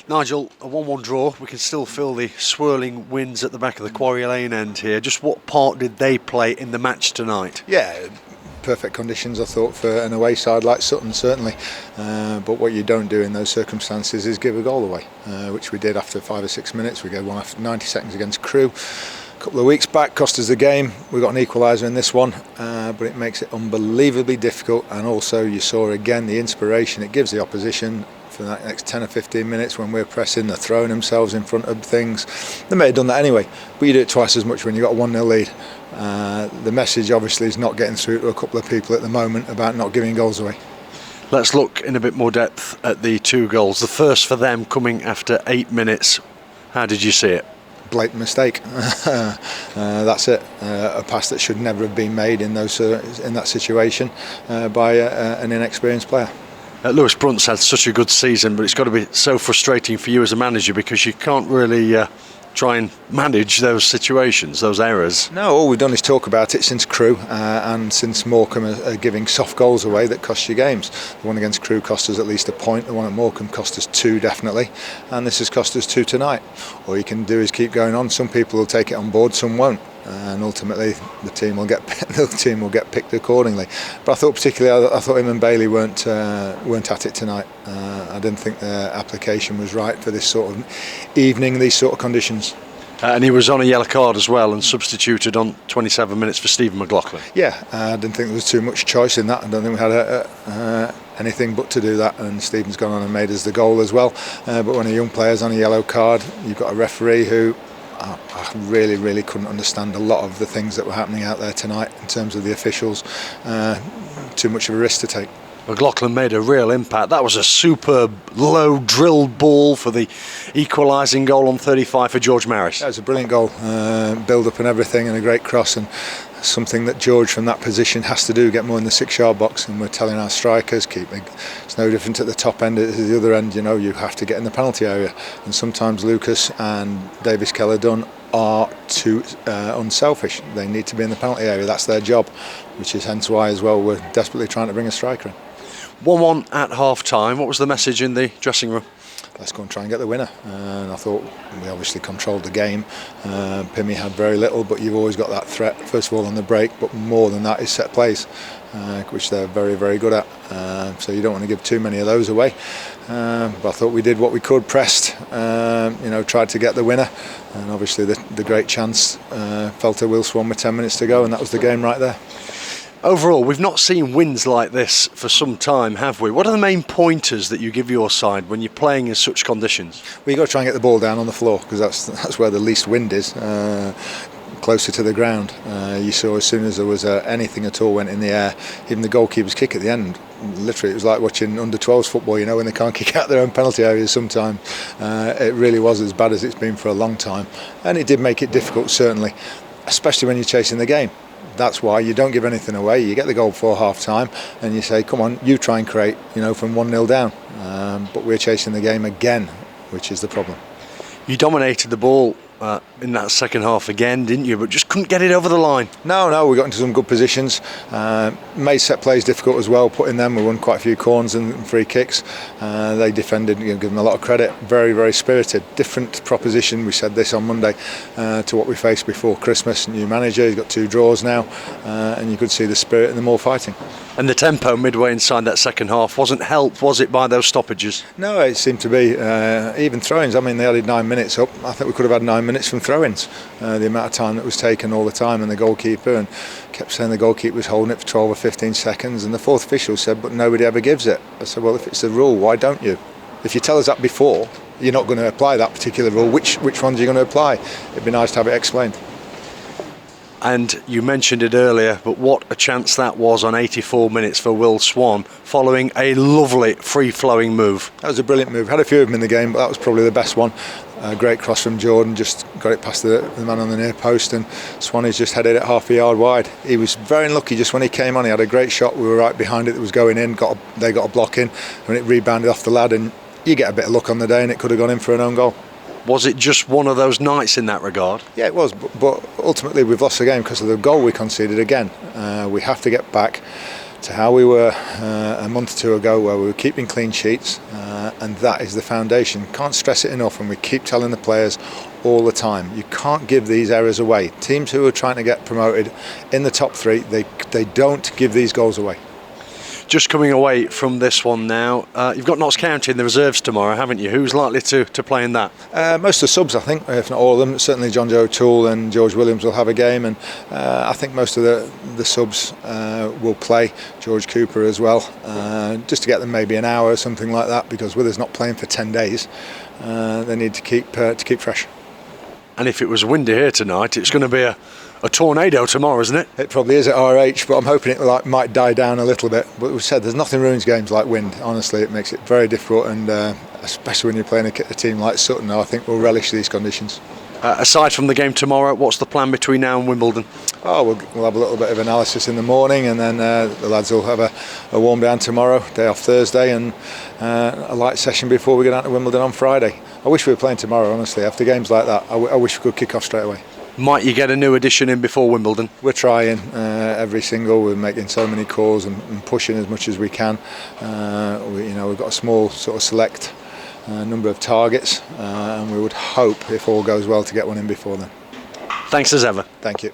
Nigel, a 1-1 draw. We can still feel the swirling winds at the back of the Quarry Lane end here. Just what part did they play in the match tonight? Yeah, perfect conditions, I thought, for an away side like Sutton, certainly. But what you don't do in those circumstances is give a goal away, which we did after 5 or 6 minutes. We gave one after 90 seconds against Crewe. A couple of weeks back, cost us the game. We got an equaliser in this one, but it makes it unbelievably difficult. And also, you saw again the inspiration it gives the opposition for that next 10 or 15 minutes when we're pressing. They're throwing themselves in front of things. They may have done that anyway, but you do it twice as much when you've got a 1-0 lead. The message obviously is not getting through to a couple of people at the moment about not giving goals away. Let's look in a bit more depth at the 2 goals. The first for them coming after 8 minutes. How did you see it? Blatant mistake. That's it. A pass that should never have been made in that situation by an inexperienced player. Lewis Brunt's had such a good season, but it's got to be so frustrating for you as a manager because you can't really try and manage those situations, those errors. No, all we've done is talk about it since Crewe and since Morecambe are giving soft goals away that cost you games. The one against Crewe cost us at least a point, the one at Morecambe cost us 2 definitely, and this has cost us 2 tonight. All you can do is keep going on. Some people will take it on board, some won't. And ultimately the team will get picked accordingly. But I thought particularly, I thought him and Bailey weren't at it tonight. I didn't think their application was right for this sort of evening, these sort of conditions. And he was on a yellow card as well and substituted on 27 minutes for Stephen McLaughlin. Yeah, I didn't think there was too much choice in that. I don't think we had anything but to do that, and Stephen's gone on and made us the goal as well. But when a young player's on a yellow card, you've got a referee who I really couldn't understand a lot of the things that were happening out there tonight in terms of the officials. Too much of a risk to take. McLaughlin made a real impact. That was a superb low drilled ball for the equalising goal on 35 for George Maris. That was a brilliant goal, build up and everything, and a great cross, and something that George from that position has to do, get more in the 6-yard box. And we're telling our strikers, it's no different at the top end as the other end. You know, you have to get in the penalty area, and sometimes Lucas and Davis Keller-Dunn are too unselfish. They need to be in the penalty area. That's their job, which is hence why as well we're desperately trying to bring a striker in. 1-1 at half time. What was the message in the dressing room? Let's go and try and get the winner. And I thought we obviously controlled the game. Pimmy had very little, but you've always got that threat, first of all on the break, but more than that is set plays, which they're very good at. So you don't want to give too many of those away. But I thought we did what we could, pressed, tried to get the winner. And obviously the great chance fell to Will Swan with 10 minutes to go, and that was the game right there. Overall, we've not seen wins like this for some time, have we? What are the main pointers that you give your side when you're playing in such conditions? Well, you've got to try and get the ball down on the floor, because that's where the least wind is, closer to the ground. You saw as soon as there was anything at all went in the air, even the goalkeeper's kick at the end, literally it was like watching under-12s football, when they can't kick out their own penalty areas sometimes. It really was as bad as it's been for a long time, and it did make it difficult, certainly, especially when you're chasing the game. That's why you don't give anything away. You get the goal before half time and you say, come on, you try and create, from 1-0 down. But we're chasing the game again, which is the problem. You dominated the ball in that second half again, didn't you? But just couldn't get it over the line. No, we got into some good positions. Made set plays difficult as well. Putting them, we won quite a few corners and free kicks. They defended, give them a lot of credit. Very spirited. Different proposition. We said this on Monday to what we faced before Christmas. New manager, he's got 2 draws now, and you could see the spirit and the more fighting. And the tempo midway inside that second half wasn't helped, was it, by those stoppages? No, it seemed to be. Even throw-ins, they added 9 minutes up. I think we could have had 9 minutes from throw-ins. The amount of time that was taken all the time, and the goalkeeper, and kept saying the goalkeeper was holding it for 12 or 15 seconds, and the fourth official said, but nobody ever gives it. I said, well, if it's the rule, why don't you? If you tell us that before, you're not going to apply that particular rule. Which ones are you going to apply? It'd be nice to have it explained. And you mentioned it earlier, but what a chance that was on 84 minutes for Will Swan, following a lovely free-flowing move. That was a brilliant move. Had a few of them in the game, but that was probably the best one. A great cross from Jordan, just got it past the man on the near post, and Swanee's just headed it half a yard wide. He was very unlucky just when he came on. He had a great shot. We were right behind it that was going in. They got a block in, and it rebounded off the lad, and you get a bit of luck on the day, and it could have gone in for an own goal. Was it just one of those nights in that regard? Yeah, it was, but ultimately we've lost the game because of the goal we conceded again. We have to get back to how we were a month or two ago, where we were keeping clean sheets, and that is the foundation. Can't stress it enough, and we keep telling the players all the time, you can't give these errors away. Teams who are trying to get promoted in the top three, they don't give these goals away. Just coming away from this one now, you've got Notts County in the reserves tomorrow, haven't you? Who's likely to play in that? Most of the subs, I think, if not all of them. Certainly John Joe O'Toole and George Williams will have a game, and I think most of the subs will play. George Cooper as well, just to get them maybe an hour or something like that, because with us not playing for 10 days, they need to keep fresh. And if it was windy here tonight, it's going to be a tornado tomorrow, isn't it? It probably is at RH, but I'm hoping it might die down a little bit. But we've said there's nothing ruins games like wind. Honestly, it makes it very difficult, and especially when you're playing a team like Sutton, I think we'll relish these conditions. Aside from the game tomorrow, what's the plan between now and Wimbledon? Oh, we'll have a little bit of analysis in the morning, and then the lads will have a warm down tomorrow, day off Thursday, and a light session before we go down to Wimbledon on Friday. I wish we were playing tomorrow, honestly. After games like that, I wish we could kick off straight away. Might you get a new addition in before Wimbledon? We're trying every single. We're making so many calls and pushing as much as we can. We've got a small sort of select number of targets, and we would hope, if all goes well, to get one in before then. Thanks as ever. Thank you.